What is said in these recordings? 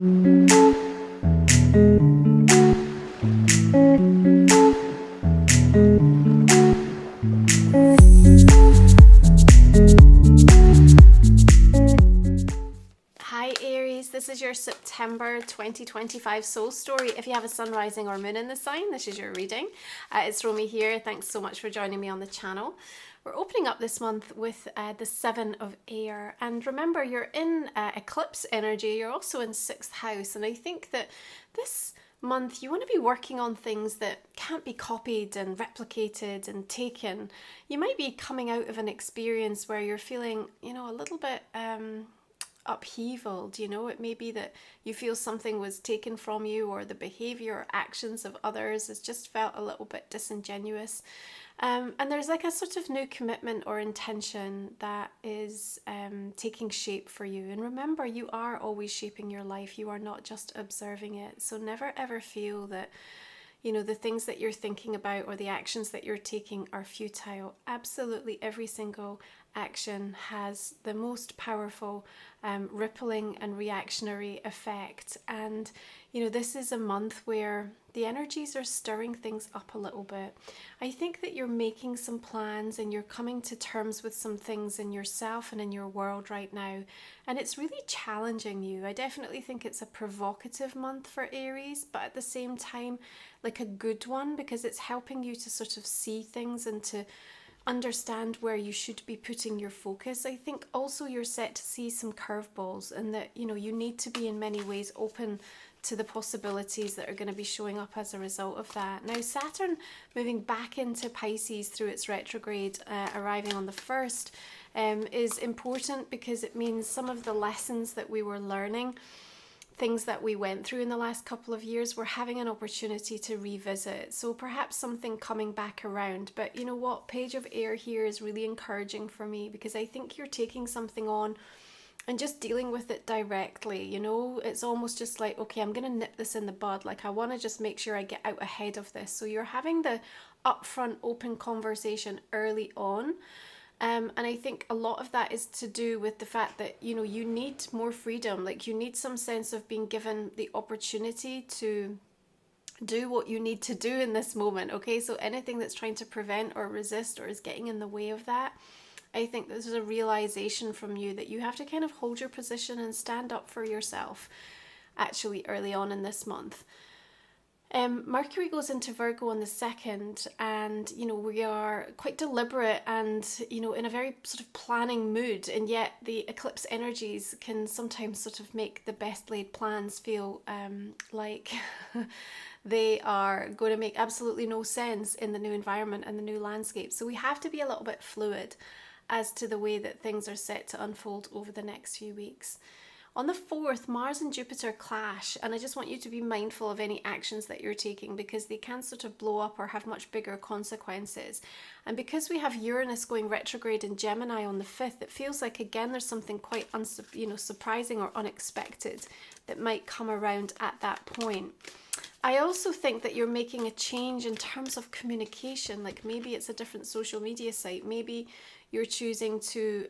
Hi Aries, this is your September 2025 soul story. If you have a sun, rising or moon in the sign, this is your reading. It's Romy here. Thanks so much for joining me on the channel. We're opening up this month with the 7 of Air, and remember, you're in eclipse energy. You're also in 6th house, and I think that this month you want to be working on things that can't be copied and replicated and taken. You might be coming out of an experience where you're feeling, a little bit upheaval. It may be that you feel something was taken from you, or the behavior or actions of others has just felt a little bit disingenuous. And there's like a sort of new commitment or intention that is taking shape for you. And remember, you are always shaping your life. You are not just observing it. So never ever feel that the things that you're thinking about or the actions that you're taking are futile. Absolutely every single action has the most powerful rippling and reactionary effect. And this is a month where the energies are stirring things up a little bit. I think that you're making some plans and you're coming to terms with some things in yourself and in your world right now, and it's really challenging you. I definitely think it's a provocative month for Aries, but at the same time like a good one, because it's helping you to sort of see things and to understand where you should be putting your focus. I think also you're set to see some curveballs, and that you need to be in many ways open to the possibilities that are going to be showing up as a result of that. Now, Saturn moving back into Pisces through its retrograde, arriving on the 1st, is important because it means some of the lessons that we were learning, things that we went through in the last couple of years, we're having an opportunity to revisit. So perhaps something coming back around. But you know what? Page of Air here is really encouraging for me, because I think you're taking something on and just dealing with it directly. It's almost just like, okay, I'm going to nip this in the bud. Like, I want to just make sure I get out ahead of this. So you're having the upfront open conversation early on. And I think a lot of that is to do with the fact that, you need more freedom. Like, you need some sense of being given the opportunity to do what you need to do in this moment. Okay, so anything that's trying to prevent or resist or is getting in the way of that, I think there's a realization from you that you have to kind of hold your position and stand up for yourself actually early on in this month. Mercury goes into Virgo on the 2nd, and we are quite deliberate and in a very sort of planning mood, and yet the eclipse energies can sometimes sort of make the best laid plans feel like they are going to make absolutely no sense in the new environment and the new landscape. So we have to be a little bit fluid as to the way that things are set to unfold over the next few weeks. On the 4th, Mars and Jupiter clash, and I just want you to be mindful of any actions that you're taking, because they can sort of blow up or have much bigger consequences. And because we have Uranus going retrograde in Gemini on the 5th, it feels like, again, there's something quite surprising or unexpected that might come around at that point. I also think that you're making a change in terms of communication. Like, maybe it's a different social media site. Maybe you're choosing to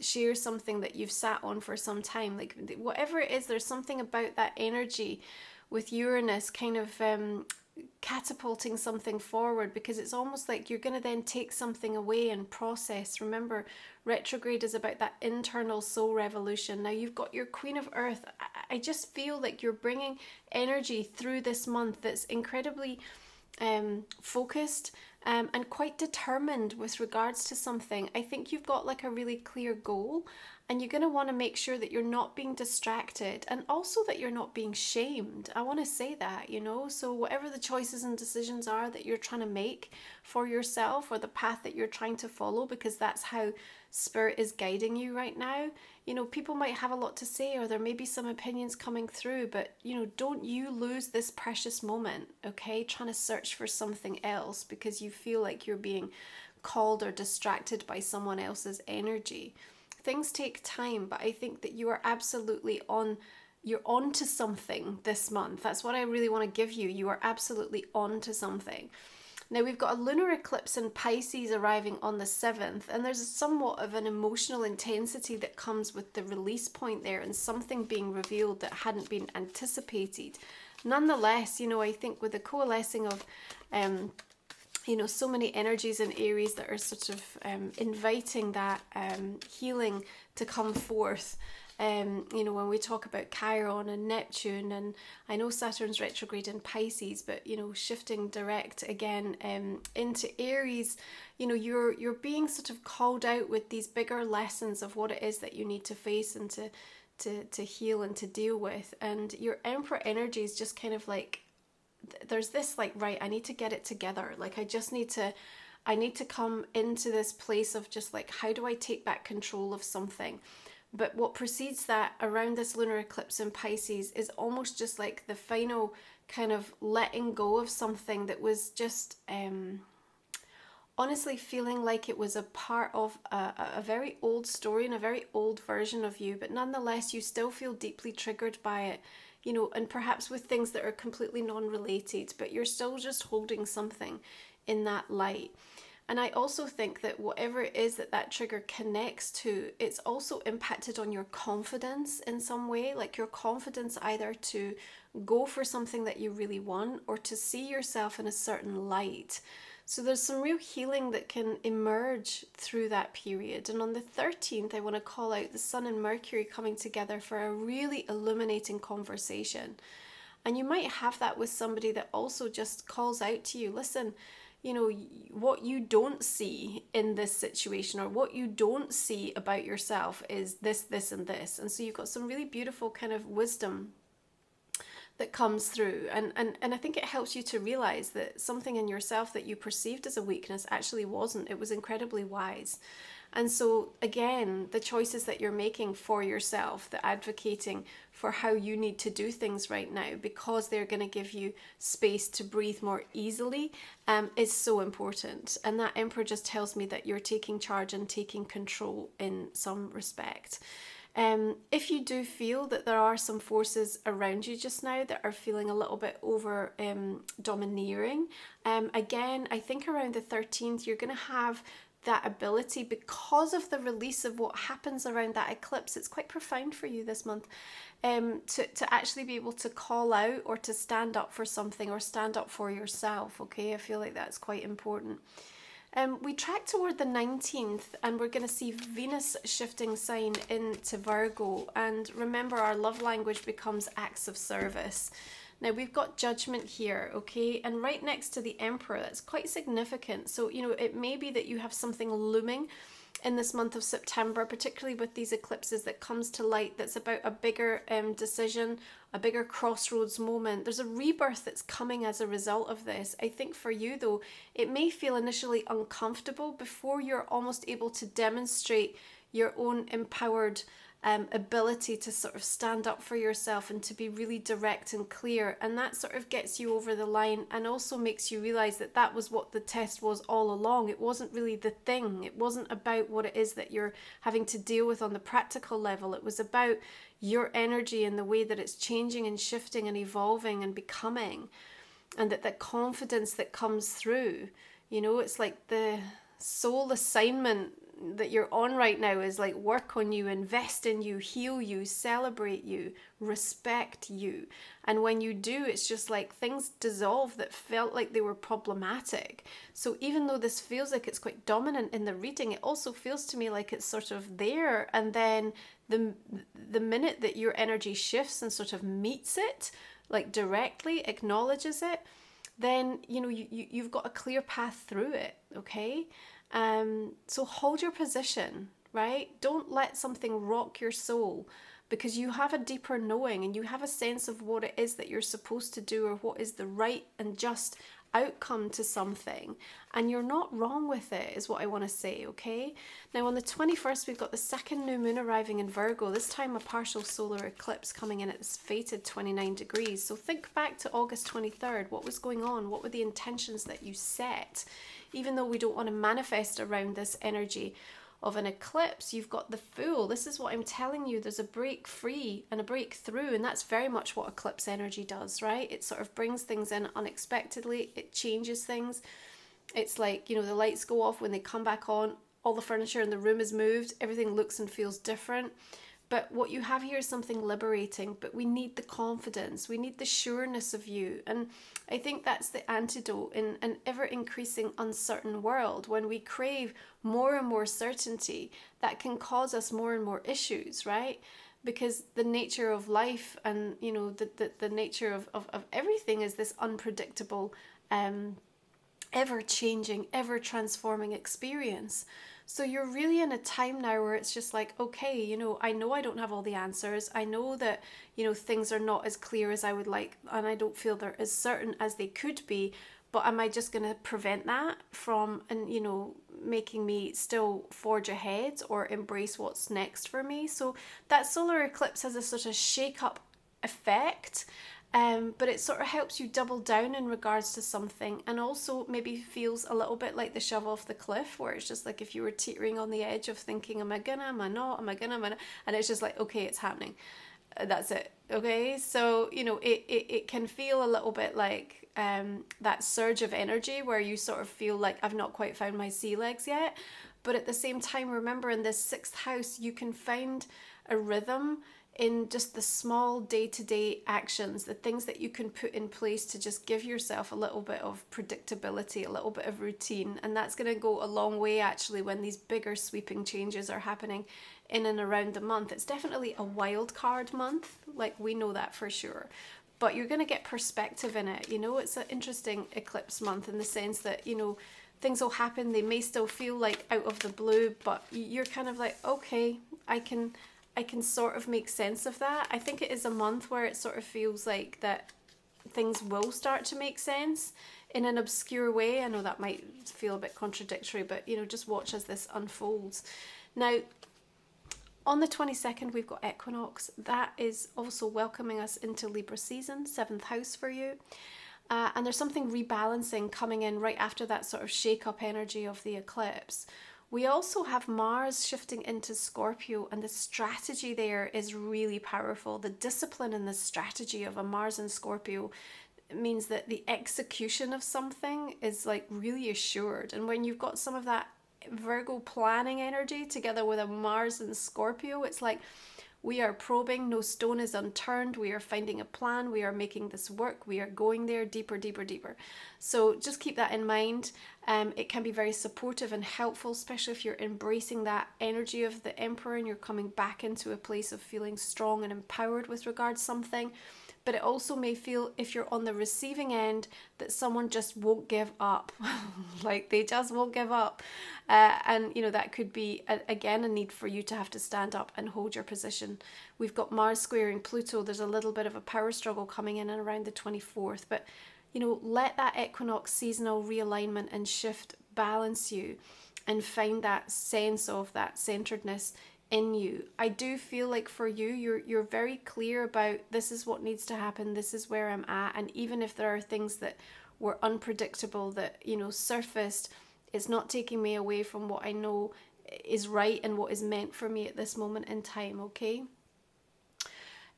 share something that you've sat on for some time. Like, whatever it is, there's something about that energy with Uranus kind of catapulting something forward, because it's almost like you're going to then take something away and process. Remember, retrograde is about that internal soul revolution. Now you've got your Queen of Earth. I just feel like you're bringing energy through this month that's incredibly focused and quite determined with regards to something. I think you've got like a really clear goal, and you're going to want to make sure that you're not being distracted, and also that you're not being shamed. I want to say that, so whatever the choices and decisions are that you're trying to make for yourself, or the path that you're trying to follow, because that's how Spirit is guiding you right now. People might have a lot to say, or there may be some opinions coming through, but don't you lose this precious moment, okay, trying to search for something else because you feel like you're being called or distracted by someone else's energy. Things take time, but I think that you are absolutely you're on to something this month. That's what I really want to give you. You are absolutely on to something. Now we've got a lunar eclipse in Pisces arriving on the 7th, and there's somewhat of an emotional intensity that comes with the release point there and something being revealed that hadn't been anticipated. Nonetheless, I think with the coalescing of so many energies in Aries that are sort of inviting that healing to come forth. When we talk about Chiron and Neptune, and I know Saturn's retrograde in Pisces, but shifting direct again into Aries, you're being sort of called out with these bigger lessons of what it is that you need to face and to heal and to deal with. And your Emperor energy is just kind of like, there's this like, right, I need to get it together. Like I need to come into this place of just like, how do I take back control of something? But what precedes that around this lunar eclipse in Pisces is almost just like the final kind of letting go of something that was just honestly feeling like it was a part of a very old story and a very old version of you, but nonetheless you still feel deeply triggered by it, and perhaps with things that are completely non-related, but you're still just holding something in that light. And I also think that whatever it is that trigger connects to, it's also impacted on your confidence in some way, like your confidence either to go for something that you really want or to see yourself in a certain light. So there's some real healing that can emerge through that period. And on the 13th, I want to call out the Sun and Mercury coming together for a really illuminating conversation. And you might have that with somebody that also just calls out to you, listen, what you don't see in this situation or what you don't see about yourself is this, this, and this. And so you've got some really beautiful kind of wisdom that comes through. And I think it helps you to realize that something in yourself that you perceived as a weakness actually wasn't. It was incredibly wise. And so again, the choices that you're making for yourself, the advocating for how you need to do things right now, because they're going to give you space to breathe more easily, is so important. And that Emperor just tells me that you're taking charge and taking control in some respect. If you do feel that there are some forces around you just now that are feeling a little bit over domineering, again, I think around the 13th, you're going to have that ability because of the release of what happens around that eclipse. It's quite profound for you this month, to actually be able to call out or to stand up for something or stand up for yourself. Okay, I feel like that's quite important. We track toward the 19th and we're going to see Venus shifting sign into Virgo, and remember, our love language becomes acts of service. Now we've got Judgment here, okay, and right next to the Emperor, that's quite significant. So, it may be that you have something looming in this month of September, particularly with these eclipses, that comes to light that's about a bigger decision, a bigger crossroads moment. There's a rebirth that's coming as a result of this. I think for you though, it may feel initially uncomfortable before you're almost able to demonstrate your own empowered ability to sort of stand up for yourself and to be really direct and clear, and that sort of gets you over the line and also makes you realize that that was what the test was all along. It wasn't really the thing. It wasn't about what it is that you're having to deal with on the practical level. It was about your energy and the way that it's changing and shifting and evolving and becoming, and that confidence that comes through, it's like the soul assignment that you're on right now is like work on you, invest in you, heal you, celebrate you, respect you. And when you do, it's just like things dissolve that felt like they were problematic. So even though this feels like it's quite dominant in the reading, it also feels to me like it's sort of there. And then the minute that your energy shifts and sort of meets it, like directly acknowledges it, then you've got a clear path through it. Okay. So hold your position, right? Don't let something rock your soul, because you have a deeper knowing and you have a sense of what it is that you're supposed to do or what is the right and just outcome to something, and you're not wrong with it, is what I want to say. Okay, now on the 21st we've got the second new moon arriving in Virgo, this time a partial solar eclipse coming in at this fated 29 degrees. So think back to August 23rd. What was going on? What were the intentions that you set? Even though we don't want to manifest around this energy of an eclipse, you've got the Fool. This is what I'm telling you. There's a break free and a breakthrough, and that's very much what eclipse energy does, right? It sort of brings things in unexpectedly. It changes things. It's like, you know, the lights go off, when they come back on, all the furniture in the room is moved, everything looks and feels different. But what you have here is something liberating, but we need the confidence, we need the sureness of you. And I think that's the antidote in an ever increasing uncertain world. When we crave more and more certainty, that can cause us more and more issues, right? Because the nature of life and, you know, the nature of everything is this unpredictable, ever changing, ever transforming experience. So you're really in a time now where it's just like, okay, you know I don't have all the answers. I know that, you know, things are not as clear as I would like, and I don't feel they're as certain as they could be. But am I just going to prevent that from, and you know, making me still forge ahead or embrace what's next for me? So that solar eclipse has a sort of shake up effect. But it sort of helps you double down in regards to something, and also maybe feels a little bit like the shove off the cliff, where it's just like if you were teetering on the edge of thinking, am I gonna, am I not, am I gonna, am I not? And it's just like, okay, it's happening. That's it. Okay, so you know, it can feel a little bit like that surge of energy where you sort of feel like, I've not quite found my sea legs yet. But at the same time, remember, in this sixth house, you can find a rhythm in just the small day-to-day actions, the things that you can put in place to just give yourself a little bit of predictability, a little bit of routine. And that's going to go a long way actually when these bigger sweeping changes are happening in and around the month. It's definitely a wild card month, like we know that for sure. But you're going to get perspective in it. You know, it's an interesting eclipse month in the sense that, you know, things will happen. They may still feel like out of the blue, but you're kind of like, okay, I can sort of make sense of that. I think it is a month where it sort of feels like that things will start to make sense in an obscure way. I know that might feel a bit contradictory, but you know, just watch as this unfolds. Now, on the 22nd, we've got equinox. That is also welcoming us into Libra season, 7th house for you. And there's something rebalancing coming in right after that sort of shake-up energy of the eclipse. We also have Mars shifting into Scorpio, and the strategy there is really powerful. The discipline and the strategy of a Mars in Scorpio means that the execution of something is like really assured. And when you've got some of that Virgo planning energy together with a Mars in Scorpio, it's like, we are probing, no stone is unturned, we are finding a plan, we are making this work, we are going there deeper, deeper, deeper. So just keep that in mind. It can be very supportive and helpful, especially if you're embracing that energy of the Emperor and you're coming back into a place of feeling strong and empowered with regards to something. But it also may feel, if you're on the receiving end, that someone just won't give up. Like they just won't give up. And, you know, that could be, again, a need for you to have to stand up and hold your position. We've got Mars squaring Pluto. There's a little bit of a power struggle coming in and around the 24th. But, you know, let that equinox seasonal realignment and shift balance you and find that sense of that centeredness in you. I do feel like for you, you're very clear about, this is what needs to happen, this is where I'm at. And even if there are things that were unpredictable that, you know, surfaced, it's not taking me away from what I know is right and what is meant for me at this moment in time, okay?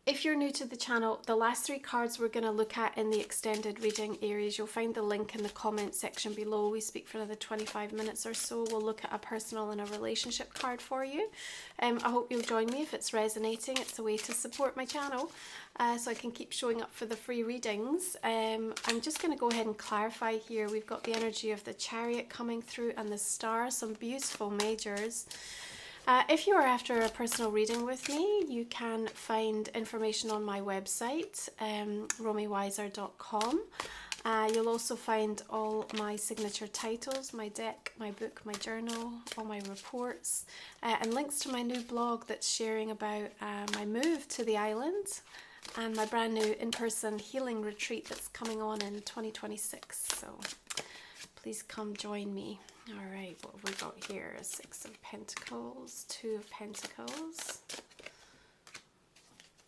If you're new to the channel, the last 3 cards we're going to look at in the extended reading, Aries, you'll find the link in the comment section below. We speak for another 25 minutes or so. We'll look at a personal and a relationship card for you. I hope you'll join me if it's resonating. It's a way to support my channel so I can keep showing up for the free readings. I'm just going to go ahead and clarify here. We've got the energy of the Chariot coming through and the Star, some beautiful majors. If you are after a personal reading with me, you can find information on my website, romywiser.com. You'll also find all my signature titles, my deck, my book, my journal, all my reports, and links to my new blog that's sharing about my move to the island and my brand new in-person healing retreat that's coming on in 2026. So please come join me. All right, what have we got here? A 6 of Pentacles, 2 of Pentacles.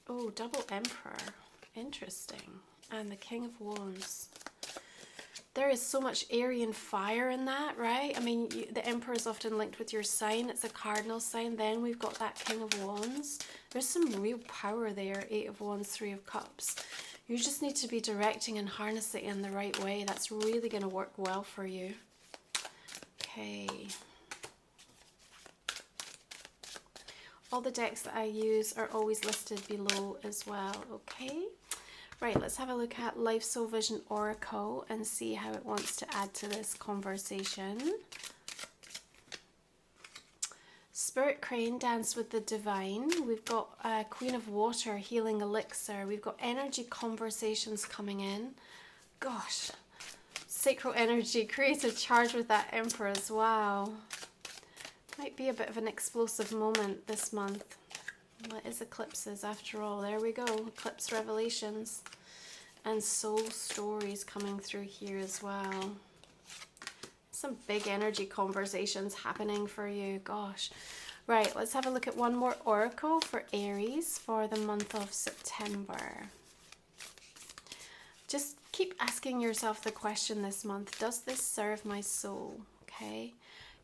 Oh, double Emperor. Interesting. And the King of Wands. There is so much Aryan fire in that, right? I mean, the Emperor is often linked with your sign. It's a cardinal sign. Then we've got that King of Wands. There's some real power there. 8 of Wands, 3 of Cups. You just need to be directing and harnessing it in the right way. That's really going to work well for you. Okay. All the decks that I use are always listed below as well, okay? Right, let's have a look at Life Soul Vision Oracle and see how it wants to add to this conversation. Spirit Crane, Dance with the Divine. We've got Queen of Water, Healing Elixir. We've got energy conversations coming in. Gosh. Sacral Energy, Creative Charge with that Empress. Wow. Might be a bit of an explosive moment this month. What is eclipses after all? There we go. Eclipse revelations. And soul stories coming through here as well. Some big energy conversations happening for you. Gosh. Right, let's have a look at one more oracle for Aries for the month of September. Just keep asking yourself the question this month, does this serve my soul? Okay.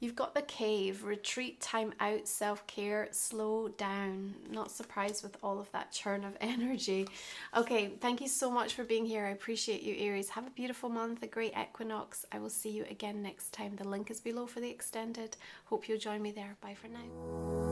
You've got the Cave, retreat, time out, self-care, slow down. Not surprised with all of that churn of energy. Okay, thank you so much for being here. I appreciate you, Aries. Have a beautiful month, a great equinox. I will see you again next time. The link is below for the extended. Hope you'll join me there. Bye for now.